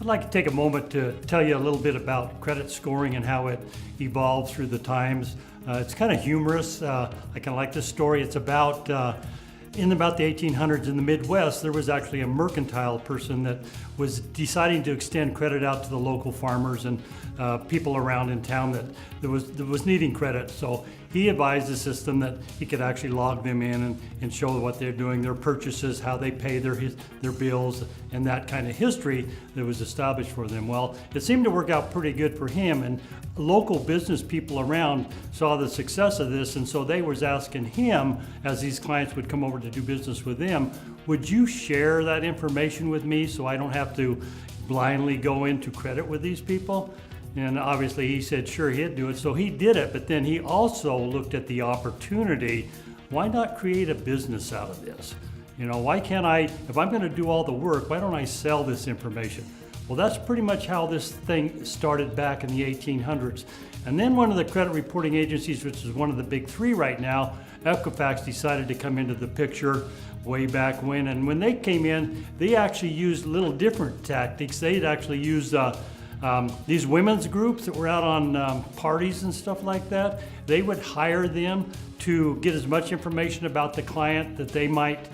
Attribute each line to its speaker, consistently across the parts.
Speaker 1: like to take a moment to tell you a little bit about credit scoring and how it evolved through the times. It's kind of humorous. I kind of like this story. It's about in about the 1800s in the Midwest, there was actually a mercantile person that was deciding to extend credit out to the local farmers and people around in town that was needing credit. So he advised the system that he could actually log them in and show what they're doing, their purchases, how they pay their bills, and that kind of history that was established for them. Well, it seemed to work out pretty good for him, and local business people around saw the success of this, and so they was asking him, as these clients would come over to do business with them, would you share that information with me so I don't have to blindly go into credit with these people? And obviously he said sure, he'd do it, so he did it. But then he also looked at the opportunity. Why not create a business out of this? You know, why can't I, if I'm going to do all the work, why don't I sell this information? Well, that's pretty much how this thing started back in the 1800s. And then one of the credit reporting agencies, which is one of the big three right now, Equifax, decided to come into the picture way back when. And when they came in, they actually used a little different tactics. They'd actually used these women's groups that were out on parties and stuff like that. They would hire them to get as much information about the client that they might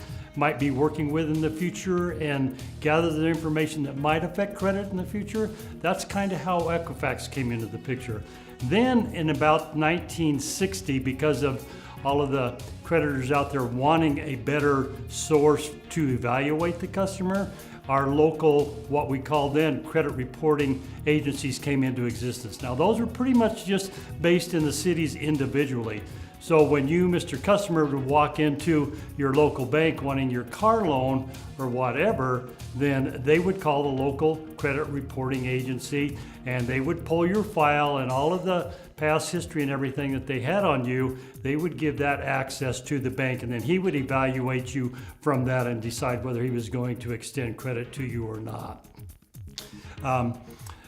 Speaker 1: be working with in the future and gather the information that might affect credit in the future. That's kind of how Equifax came into the picture. Then in about 1960, because of all of the creditors out there wanting a better source to evaluate the customer, our local, what we call then, credit reporting agencies came into existence. Now those are pretty much just based in the cities individually. So when you, Mr. Customer, would walk into your local bank wanting your car loan or whatever, then they would call the local credit reporting agency and they would pull your file and all of the past history and everything that they had on you. They would give that access to the bank, and then he would evaluate you from that and decide whether he was going to extend credit to you or not.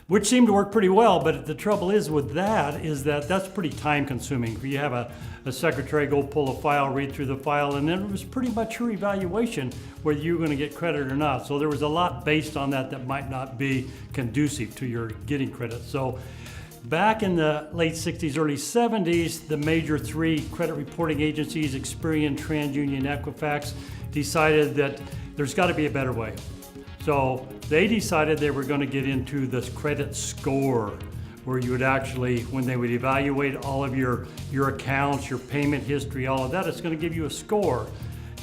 Speaker 1: Which seemed to work pretty well, but the trouble is with that is that that's pretty time consuming. You have a secretary go pull a file, read through the file, and then it was pretty much your evaluation whether you were going to get credit or not. So there was a lot based on that might not be conducive to your getting credit. So back in the late 60s, early 70s, the major three credit reporting agencies, Experian, TransUnion, Equifax, decided that there's got to be a better way. So they decided they were going to get into this credit score, where you would actually, when they would evaluate all of your accounts, your payment history, all of that, it's going to give you a score.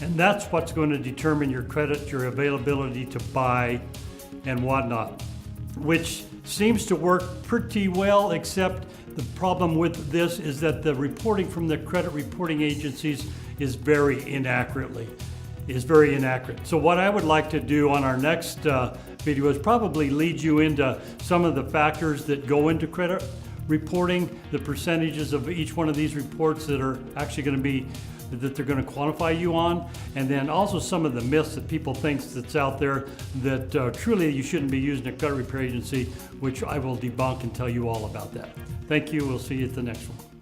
Speaker 1: And that's what's going to determine your credit, your availability to buy and whatnot, which seems to work pretty well, except the problem with this is that the reporting from the credit reporting agencies is very inaccurate. So what I would like to do on our next video is probably lead you into some of the factors that go into credit reporting, the percentages of each one of these reports that are actually going to be, that they're going to quantify you on, and then also some of the myths that people think that's out there that truly you shouldn't be using a credit repair agency, which I will debunk and tell you all about that. Thank you. We'll see you at the next one.